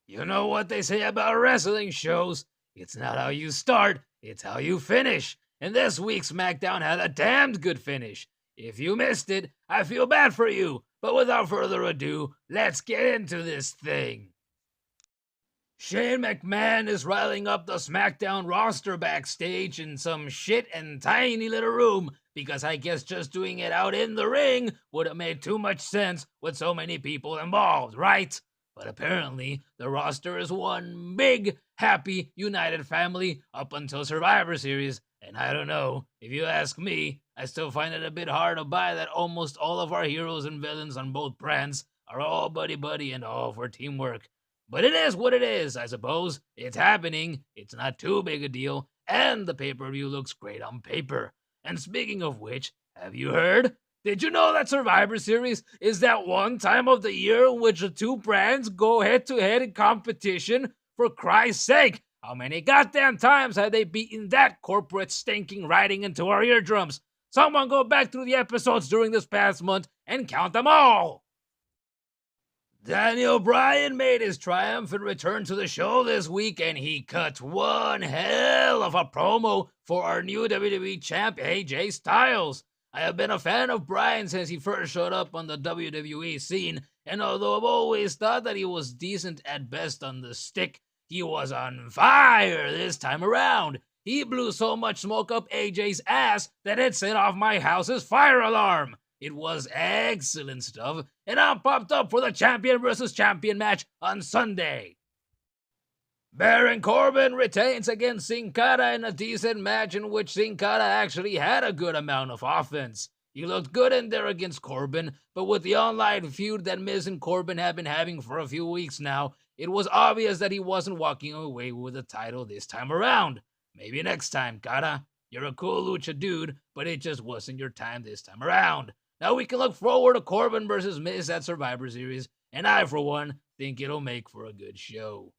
You know what they say about wrestling shows? It's not how you start, it's how you finish. And this week's SmackDown had a damned good finish. If you missed it, I feel bad for you. But without further ado, let's get into this thing. Shane McMahon is riling up the SmackDown roster backstage in some shit and tiny little room because I guess just doing it out in the ring would have made too much sense with so many people involved, right? But apparently, the roster is one big, happy, united family up until Survivor Series, and I don't know, if you ask me, I still find it a bit hard to buy that almost all of our heroes and villains on both brands are all buddy-buddy and all for teamwork. But it is what it is, I suppose. It's happening, it's not too big a deal, and the pay-per-view looks great on paper. And speaking of which, have you heard? Did you know that Survivor Series is that one time of the year in which the two brands go head-to-head in competition? For Christ's sake, how many goddamn times have they beaten that corporate stinking writing into our eardrums? Someone go back through the episodes during this past month and count them all! Bryan made his triumphant return to the show this week, and he cut one hell of a promo for our new WWE champ, AJ Styles. I have been a fan of Bryan since he first showed up on the WWE scene, and although I've always thought that he was decent at best on the stick, he was on fire this time around. He blew so much smoke up AJ's ass that it set off my house's fire alarm. It was excellent stuff, and I'm pumped up for the champion versus champion match on Sunday. Baron Corbin retains against Sin Cara in a decent match in which Sin Cara actually had a good amount of offense. He looked good in there against Corbin, but with the online feud that Miz and Corbin have been having for a few weeks now, it was obvious that he wasn't walking away with the title this time around. Maybe next time, Cara. You're a cool lucha dude, but it just wasn't your time this time around. Now we can look forward to Corbin versus Miz at Survivor Series, and I, for one, think it'll make for a good show.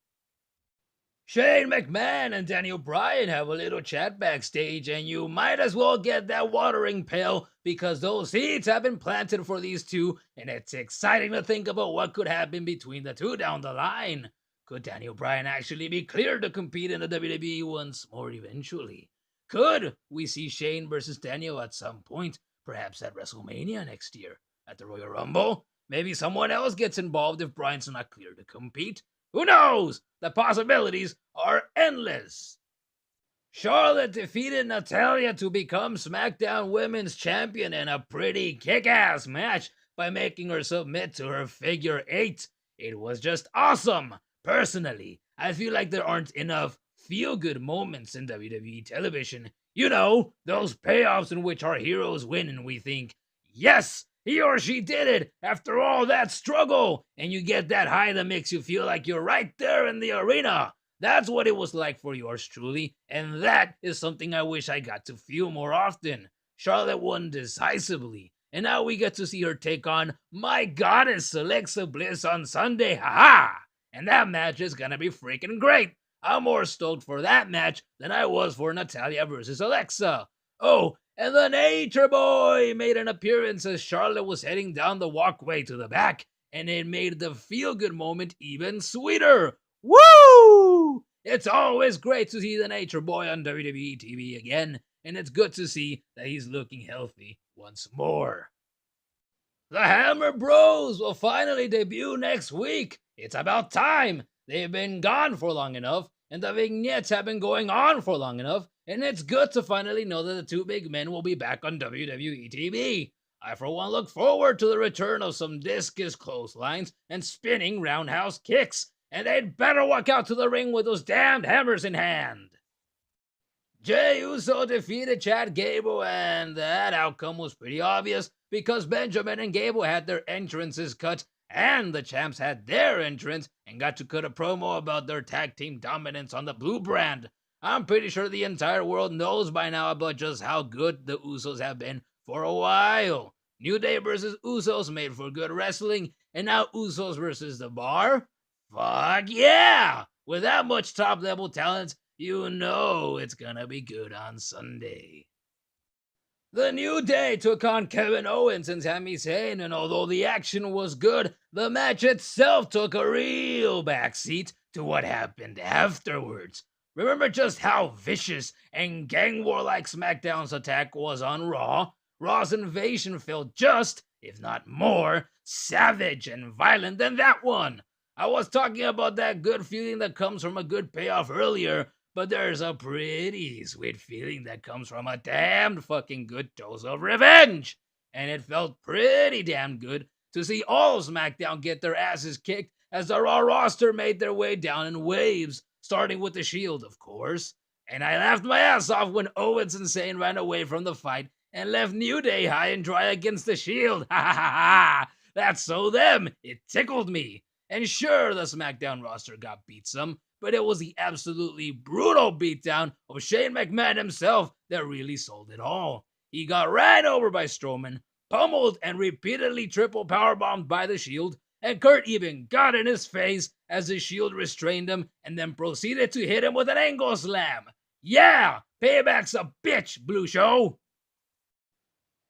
Shane McMahon and Bryan have a little chat backstage, and you might as well get that watering pail because those seeds have been planted for these two, and it's exciting to think about what could happen between the two down the line. Could Bryan actually be cleared to compete in the WWE once more eventually? Could we see Shane versus Daniel at some point? Perhaps at WrestleMania next year, at the Royal Rumble. Maybe someone else gets involved if Bryan's not cleared to compete. Who knows? The possibilities are endless. Charlotte defeated Natalya to become SmackDown Women's Champion in a pretty kick-ass match by making her submit to her figure 8. It was just awesome. Personally, I feel like there aren't enough feel-good moments in WWE television. You know, those payoffs in which our heroes win and we think, yes, he or she did it after all that struggle, and you get that high that makes you feel like you're right there in the arena. That's what it was like for yours truly, and that is something I wish I got to feel more often. Charlotte won decisively, and now we get to see her take on my goddess Alexa Bliss on Sunday, haha! And that match is gonna be freaking great. I'm more stoked for that match than I was for Natalya versus Alexa. Oh, and the Nature Boy made an appearance as Charlotte was heading down the walkway to the back, and it made the feel-good moment even sweeter. Woo! It's always great to see the Nature Boy on WWE TV again, and it's good to see that he's looking healthy once more. The Hammer Bros will finally debut next week. It's about time. They've been gone for long enough, and the vignettes have been going on for long enough, and it's good to finally know that the two big men will be back on WWE TV. I, for one, look forward to the return of some discus clotheslines and spinning roundhouse kicks, and they'd better walk out to the ring with those damned hammers in hand. Jey Uso defeated Chad Gable, and that outcome was pretty obvious because Benjamin and Gable had their entrances cut, and the champs had their entrance and got to cut a promo about their tag team dominance on the Blue brand. I'm pretty sure the entire world knows by now about just how good the Usos have been for a while. New Day versus Usos made for good wrestling, and now Usos versus The Bar? Fuck yeah! With that much top-level talent, you know it's gonna be good on Sunday. The New Day took on Kevin Owens and Sami Zayn, and although the action was good, the match itself took a real backseat to what happened afterwards. Remember just how vicious and gang war-like SmackDown's attack was on Raw? Raw's invasion felt just, if not more, savage and violent than that one. I was talking about that good feeling that comes from a good payoff earlier, but there's a pretty sweet feeling that comes from a damned fucking good dose of revenge. And it felt pretty damn good to see all of SmackDown get their asses kicked as the Raw roster made their way down in waves, starting with the Shield, of course. And I laughed my ass off when Owens and Zayn ran away from the fight and left New Day high and dry against the Shield. Ha ha ha ha! That's so them. It tickled me. And sure, the SmackDown roster got beat some, but it was the absolutely brutal beatdown of Shane McMahon himself that really sold it all. He got ran over by Strowman, pummeled and repeatedly triple powerbombed by the Shield, and Kurt even got in his face as the Shield restrained him and then proceeded to hit him with an angle slam. Yeah, payback's a bitch, Blue Show.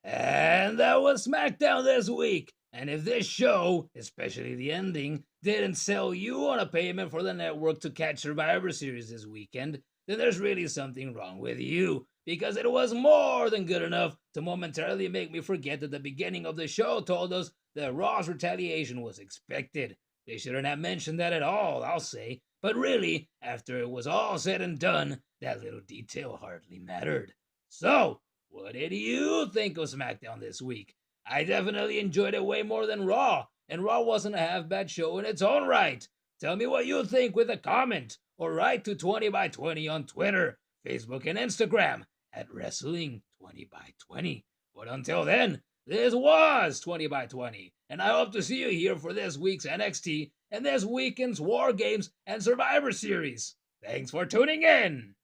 And that was SmackDown this week. And if this show, especially the ending, didn't sell you on a payment for the network to catch Survivor Series this weekend, then there's really something wrong with you, because it was more than good enough to momentarily make me forget that the beginning of the show told us that Raw's retaliation was expected. They shouldn't have mentioned that at all, I'll say, but really, after it was all said and done, that little detail hardly mattered. So, what did you think of SmackDown this week? I definitely enjoyed it way more than Raw, and Raw wasn't a half-bad show in its own right. Tell me what you think with a comment, or write to 20x20 on Twitter, Facebook, and Instagram at Wrestling20x20. But until then, this was 20x20, and I hope to see you here for this week's NXT and this weekend's War Games and Survivor Series. Thanks for tuning in!